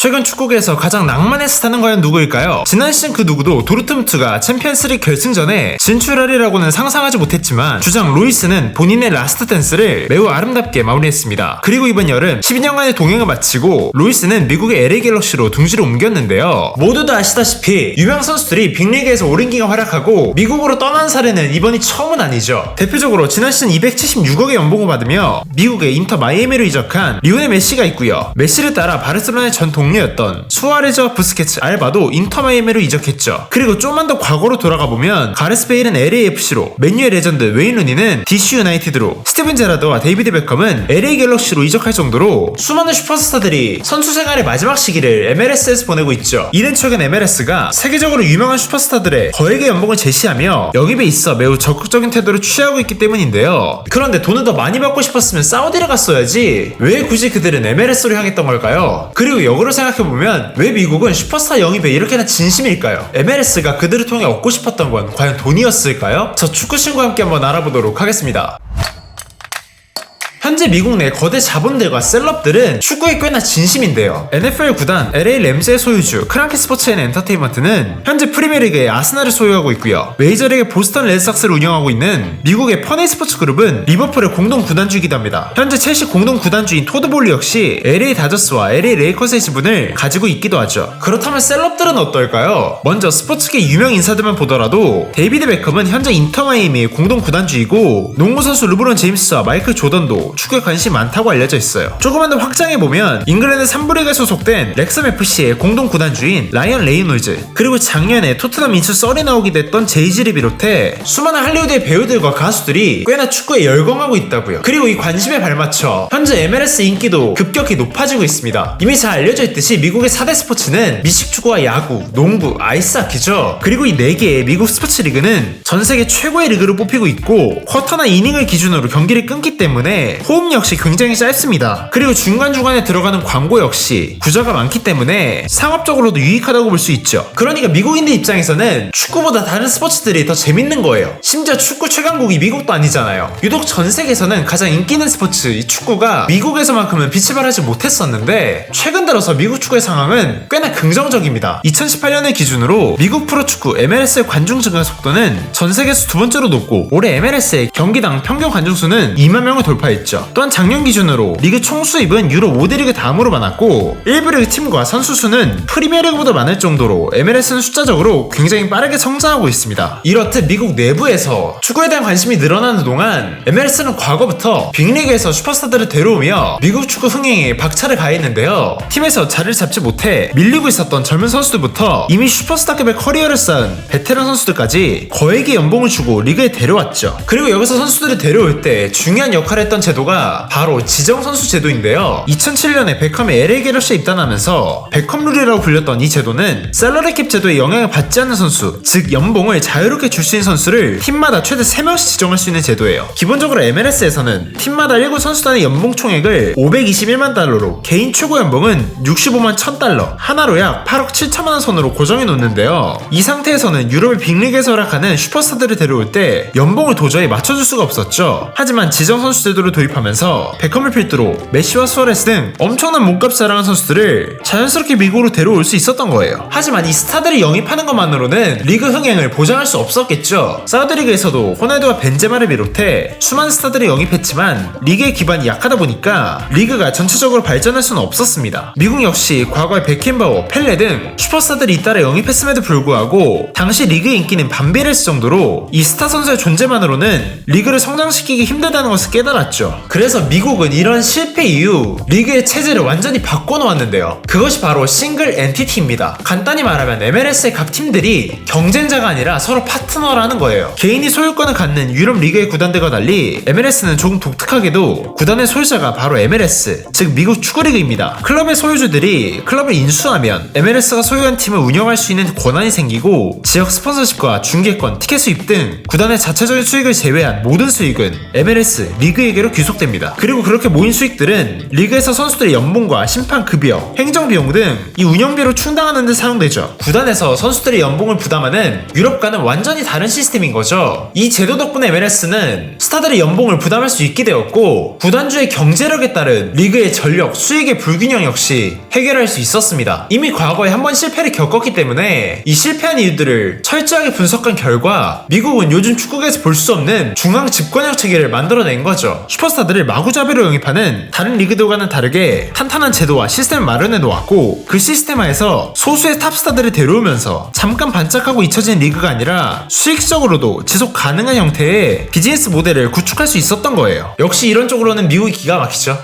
최근 축구계에서 가장 낭만의 스타는 과연 누구일까요? 지난 시즌 그 누구도 도르트문트가 챔피언스리그 결승전에 진출하리라고는 상상하지 못했지만 주장 루이스는 본인의 라스트 댄스를 매우 아름답게 마무리했습니다. 그리고 이번 여름 12년간의 동행을 마치고 루이스는 미국의 LA 갤럭시로 둥지를 옮겼는데요. 모두도 아시다시피 유명 선수들이 빅리그에서 오랜 기간 활약하고 미국으로 떠난 사례는 이번이 처음은 아니죠. 대표적으로 지난 시즌 276억의 연봉을 받으며 미국의 인터 마이애미로 이적한 리오넬 메시가 있고요. 메시를 따라 바르셀로나의 전 동료였던 수아레즈와 부스케츠, 알바도 인터 마이애미로 이적했죠. 그리고 좀만 더 과거로 돌아가보면 가레스 베일은 LAFC로, 맨유의 레전드 웨인 루니는 DC 유나이티드로, 스티븐 제라드와 데이비드 베컴은 LA 갤럭시로 이적할 정도로 수많은 슈퍼스타들이 선수 생활의 마지막 시기를 MLS에서 보내고 있죠. 이는 최근 MLS가 세계적으로 유명한 슈퍼스타들의 거액의 연봉을 제시하며 영입에 있어 매우 적극적인 태도를 취하고 있기 때문인데요. 그런데 돈을 더 많이 받고 싶었으면 사우디를 갔어야지 왜 굳이 그들은 MLS로 향했던 걸까요? 그리고 역으로 생각해보면 왜 미국은 슈퍼스타 영입에 이렇게나 진심일까요? MLS가 그들을 통해 얻고 싶었던 건 과연 돈이었을까요? 저 축구신과 함께 한번 알아보도록 하겠습니다. 현재 미국 내 거대 자본들과 셀럽들은 축구에 꽤나 진심인데요. NFL 구단 LA 램즈의 소유주 크랑키 스포츠 앤 엔터테인먼트는 현재 프리미어리그의 아스날을 소유하고 있고요. 메이저리그 보스턴 레드삭스를 운영하고 있는 미국의 퍼네이 스포츠 그룹은 리버풀의 공동 구단주이기도 합니다. 현재 첼시 공동 구단주인 토드 볼리 역시 LA 다저스와 LA 레이커스의 지분을 가지고 있기도 하죠. 그렇다면 셀럽들은 어떨까요? 먼저 스포츠계 유명 인사들만 보더라도 데이비드 베컴은 현재 인터 마이애미의 공동 구단주이고 농구 선수 르브론 제임스와 마이클 조던도 축구에 관심이 많다고 알려져 있어요. 조금만 더 확장해보면 잉글랜드 3부 리그에 소속된 렉섬 FC의 공동 구단주인 라이언 레이놀즈, 그리고 작년에 토트넘 인수 썰이 나오기도 했던 제이지를 비롯해 수많은 할리우드의 배우들과 가수들이 꽤나 축구에 열광하고 있다고요. 그리고 이 관심에 발맞춰 현재 MLS 인기도 급격히 높아지고 있습니다. 이미 잘 알려져 있듯이 미국의 4대 스포츠는 미식축구와 야구, 농구, 아이스하키죠. 그리고 이 4개의 미국 스포츠 리그는 전 세계 최고의 리그로 뽑히고 있고 쿼터나 이닝을 기준으로 경기를 끊기 때문에 호흡 역시 굉장히 짧습니다. 그리고 중간중간에 들어가는 광고 역시 구자가 많기 때문에 상업적으로도 유익하다고 볼 수 있죠. 그러니까 미국인들 입장에서는 축구보다 다른 스포츠들이 더 재밌는 거예요. 심지어 축구 최강국이 미국도 아니잖아요. 유독 전 세계에서는 가장 인기 있는 스포츠 이 축구가 미국에서만큼은 빛을 발하지 못했었는데 최근 들어서 미국 축구의 상황은 꽤나 긍정적입니다. 2018년을 기준으로 미국 프로축구 MLS의 관중 증가 속도는 전 세계에서 두 번째로 높고 올해 MLS의 경기당 평균 관중 수는 2만 명을 돌파했죠. 또한 작년 기준으로 리그 총 수입은 유럽 5대 리그 다음으로 많았고 1부 리그 팀과 선수 수는 프리미어리그보다 많을 정도로 MLS는 숫자적으로 굉장히 빠르게 성장하고 있습니다. 이렇듯 미국 내부에서 축구에 대한 관심이 늘어나는 동안 MLS는 과거부터 빅리그에서 슈퍼스타들을 데려오며 미국 축구 흥행에 박차를 가했는데요. 팀에서 자리를 잡지 못해 밀리고 있었던 젊은 선수들부터 이미 슈퍼스타급의 커리어를 쌓은 베테랑 선수들까지 거액의 연봉을 주고 리그에 데려왔죠. 그리고 여기서 선수들을 데려올 때 중요한 역할을 했던 제도가 바로 지정선수 제도인데요. 2007년에 베컴이 LA 갤럭시에 입단하면서 베컴 룰이라고 불렸던 이 제도는 셀러리캡 제도에 영향을 받지 않는 선수, 즉 연봉을 자유롭게 줄 수 있는 선수를 팀마다 최대 3명씩 지정할 수 있는 제도예요. 기본적으로 MLS에서는 팀마다 1군 선수단의 연봉 총액을 521만 달러로 개인 최고 연봉은 65만 1000달러, 하나로 약 8억 7천만 원 선으로 고정해 놓는데요. 이 상태에서는 유럽의 빅리그에서 활약하는 슈퍼스타들을 데려올 때 연봉을 도저히 맞춰줄 수가 없었죠. 하지만 지정선수 제도를 도입하면서 베컴을 필두로 메시와 수아레스 등 엄청난 몸값 자랑한 선수들을 자연스럽게 미국으로 데려올 수 있었던 거예요. 하지만 이 스타들을 영입하는 것만으로는 리그 흥행을 보장할 수 없었겠죠. 사우디리그에서도 호날두와 벤제마를 비롯해 수많은 스타들을 영입했지만 리그의 기반이 약하다 보니까 리그가 전체적으로 발전할 수는 없었습니다. 미국 역시 과거에 베켄바워, 펠레 등 슈퍼스타들이 잇따라 영입했음에도 불구하고 당시 리그의 인기는 반비례했을 정도로 이 스타 선수의 존재만으로는 리그를 성장시키기 힘들다는 것을 깨달았죠. 그래서 미국은 이런 실패 이후 리그의 체제를 완전히 바꿔놓았는데요. 그것이 바로 싱글 엔티티입니다. 간단히 말하면 MLS의 각 팀들이 경쟁자가 아니라 서로 파트너라는 거예요. 개인이 소유권을 갖는 유럽 리그의 구단들과 달리 MLS는 조금 독특하게도 구단의 소유자가 바로 MLS, 즉 미국 축구리그입니다. 클럽의 소유주들이 클럽을 인수하면 MLS가 소유한 팀을 운영할 수 있는 권한이 생기고 지역 스폰서십과 중계권, 티켓 수입 등 구단의 자체적인 수익을 제외한 모든 수익은 MLS, 리그에게로 귀속됩니다. 됩니다. 그리고 그렇게 모인 수익들은 리그에서 선수들의 연봉과 심판 급여, 행정 비용 등 이 운영비로 충당하는 데 사용되죠. 구단에서 선수들의 연봉을 부담하는 유럽과는 완전히 다른 시스템인 거죠. 이 제도 덕분에 MLS는 스타들의 연봉을 부담할 수 있게 되었고, 구단주의 경제력에 따른 리그의 전력, 수익의 불균형 역시 해결할 수 있었습니다. 이미 과거에 한 번 실패를 겪었기 때문에 이 실패한 이유들을 철저하게 분석한 결과 미국은 요즘 축구계에서 볼 수 없는 중앙 집권형 체계를 만들어낸 거죠. 슈퍼스타들을 마구잡이로 영입하는 다른 리그들과는 다르게 탄탄한 제도와 시스템을 마련해 놓았고, 그 시스템 하에서 소수의 탑스타들을 데려오면서 잠깐 반짝하고 잊혀진 리그가 아니라 수익적으로도 지속 가능한 형태의 비즈니스 모델을 구축할 수 있었던 거예요. 역시 이런 쪽으로는 미국이 기가 막히죠.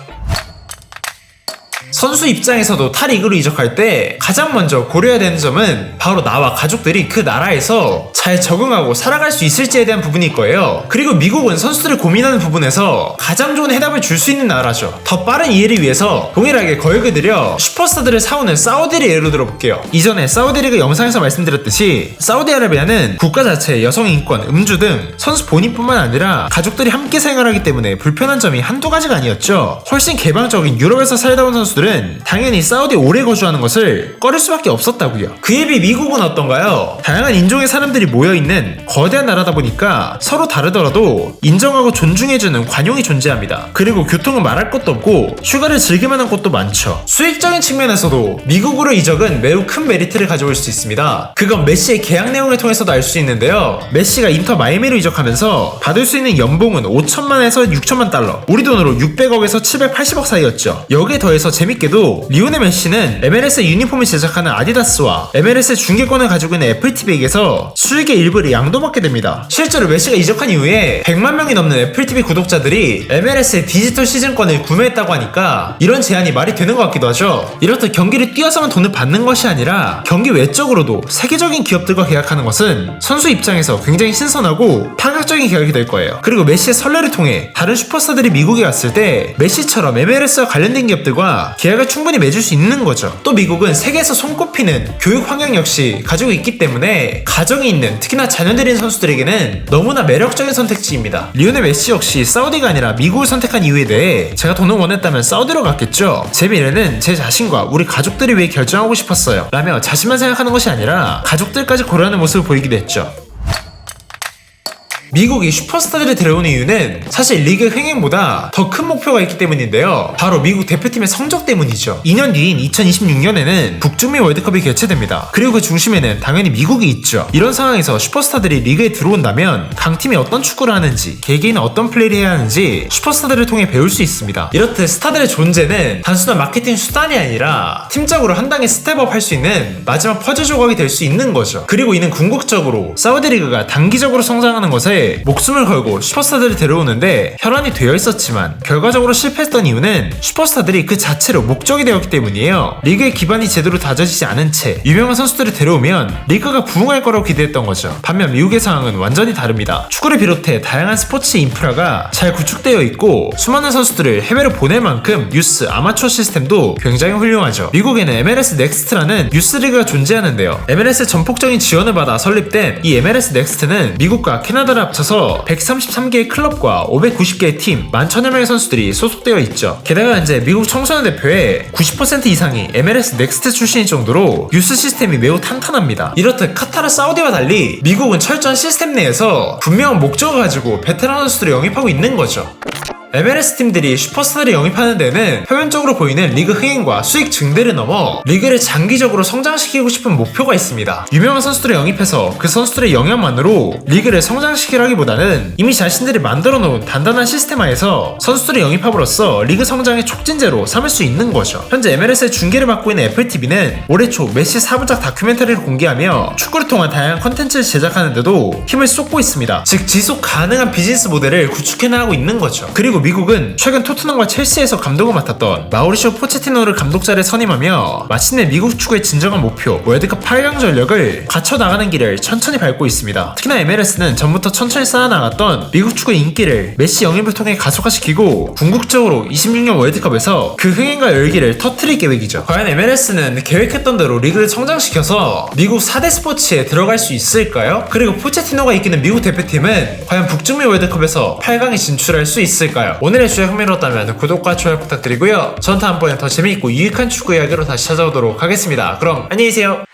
선수 입장에서도 타 리그로 이적할 때 가장 먼저 고려해야 되는 점은 바로 나와 가족들이 그 나라에서 잘 적응하고 살아갈 수 있을지에 대한 부분일 거예요. 그리고 미국은 선수들을 고민하는 부분에서 가장 좋은 해답을 줄 수 있는 나라죠. 더 빠른 이해를 위해서 동일하게 거액을 들여 슈퍼스타들을 사오는 사우디를 예로 들어볼게요. 이전에 사우디리그 영상에서 말씀드렸듯이 사우디아라비아는 국가 자체의 여성 인권, 음주 등 선수 본인뿐만 아니라 가족들이 함께 생활하기 때문에 불편한 점이 한두 가지가 아니었죠. 훨씬 개방적인 유럽에서 살다 온 선수들은 당연히 사우디에 오래 거주하는 것을 꺼릴 수밖에 없었다고요. 그에 비해 미국은 어떤가요? 다양한 인종의 사람들이 모여있는 거대한 나라다 보니까 서로 다르더라도 인정하고 존중해주는 관용이 존재합니다. 그리고 교통은 말할 것도 없고 휴가를 즐길 만한 곳도 많죠. 수익적인 측면에서도 미국으로 이적은 매우 큰 메리트를 가져올 수 있습니다. 그건 메시의 계약 내용을 통해서도 알 수 있는데요. 메시가 인터 마이애미로 이적하면서 받을 수 있는 연봉은 5천만에서 6천만 달러, 우리 돈으로 600억에서 780억 사이였죠. 여기에 더해서 재밌게도 리오넬 메시는 MLS 유니폼을 제작하는 아디다스와 MLS 중계권을 가지고 있는 애플TV에게서 수익의 일부를 양도받게 됩니다. 실제로 메시가 이적한 이후에 100만 명이 넘는 애플TV 구독자들이 MLS의 디지털 시즌권을 구매했다고 하니까 이런 제안이 말이 되는 것 같기도 하죠. 이렇듯 경기를 뛰어서만 돈을 받는 것이 아니라 경기 외적으로도 세계적인 기업들과 계약하는 것은 선수 입장에서 굉장히 신선하고 파격적인 계약이 될 거예요. 그리고 메시의 선례를 통해 다른 슈퍼스타들이 미국에 왔을 때 메시처럼 MLS와 관련된 기업들과 계약을 충분히 맺을 수 있는 거죠. 또 미국은 세계에서 손꼽히는 교육 환경 역시 가지고 있기 때문에 가정이 있는, 특히나 자녀들인 선수들에게는 너무나 매력적인 선택지입니다. 리오넬 메시 역시 사우디가 아니라 미국을 선택한 이유에 대해 제가 돈을 원했다면 사우디로 갔겠죠. 제 미래는 제 자신과 우리 가족들을 위해 결정하고 싶었어요 라며 자신만 생각하는 것이 아니라 가족들까지 고려하는 모습을 보이기도 했죠. 미국이 슈퍼스타들을 데려오는 이유는 사실 리그 흥행보다 더 큰 목표가 있기 때문인데요. 바로 미국 대표팀의 성적 때문이죠. 2년 뒤인 2026년에는 북중미 월드컵이 개최됩니다. 그리고 그 중심에는 당연히 미국이 있죠. 이런 상황에서 슈퍼스타들이 리그에 들어온다면 강팀이 어떤 축구를 하는지, 개개인은 어떤 플레이를 해야 하는지 슈퍼스타들을 통해 배울 수 있습니다. 이렇듯 스타들의 존재는 단순한 마케팅 수단이 아니라 팀적으로 한 단계 스텝업 할 수 있는 마지막 퍼즐 조각이 될 수 있는 거죠. 그리고 이는 궁극적으로 사우디 리그가 단기적으로 성장하는 것에 목숨을 걸고 슈퍼스타들을 데려오는데 혈안이 되어 있었지만 결과적으로 실패했던 이유는 슈퍼스타들이 그 자체로 목적이 되었기 때문이에요. 리그의 기반이 제대로 다져지지 않은 채 유명한 선수들을 데려오면 리그가 부흥할 거라고 기대했던 거죠. 반면 미국의 상황은 완전히 다릅니다. 축구를 비롯해 다양한 스포츠 인프라가 잘 구축되어 있고 수많은 선수들을 해외로 보낼 만큼 유스, 아마추어 시스템도 굉장히 훌륭하죠. 미국에는 MLS 넥스트라는 유스 리그가 존재하는데요. MLS의 전폭적인 지원을 받아 설립된 이 MLS 넥스트는 미국과 캐나다를 합쳐서 133개의 클럽과 590개의 팀, 11,000여명의 선수들이 소속되어 있죠. 게다가 현재 미국 청소년 대표의 90% 이상이 MLS 넥스트 출신일 정도로 유스 시스템이 매우 탄탄합니다. 이렇듯 카타르, 사우디와 달리 미국은 철저한 시스템 내에서 분명한 목적을 가지고 베테랑 선수들을 영입하고 있는 거죠. MLS 팀들이 슈퍼스타를 영입하는 데는 표면적으로 보이는 리그 흥행과 수익 증대를 넘어 리그를 장기적으로 성장시키고 싶은 목표가 있습니다. 유명한 선수들을 영입해서 그 선수들의 영향만으로 리그를 성장시키라기보다는 이미 자신들이 만들어 놓은 단단한 시스템 하에서 선수들을 영입함으로써 리그 성장의 촉진제로 삼을 수 있는 거죠. 현재 MLS의 중계를 맡고 있는 애플TV는 올해 초 메시 4부작 다큐멘터리를 공개하며 축구를 통한 다양한 컨텐츠를 제작하는 데도 힘을 쏟고 있습니다. 즉 지속 가능한 비즈니스 모델을 구축해 나가고 있는 거죠. 그리고 미국은 최근 토트넘과 첼시에서 감독을 맡았던 마우리시오 포체티노를 감독자를 선임하며 마침내 미국 축구의 진정한 목표 월드컵 8강 전력을 갖춰나가는 길을 천천히 밟고 있습니다. 특히나 MLS는 전부터 천천히 쌓아나갔던 미국 축구의 인기를 메시 영입을 통해 가속화시키고 궁극적으로 26년 월드컵에서 그 흥행과 열기를 터뜨릴 계획이죠. 과연 MLS는 계획했던 대로 리그를 성장시켜서 미국 4대 스포츠에 들어갈 수 있을까요? 그리고 포체티노가 이끄는 미국 대표팀은 과연 북중미 월드컵에서 8강에 진출할 수 있을까요? 싶어요. 오늘의 주제 흥미로웠다면 구독과 좋아요 부탁드리고요. 전 다음번에 더 재미있고 유익한 축구 이야기로 다시 찾아오도록 하겠습니다. 그럼 안녕히 계세요.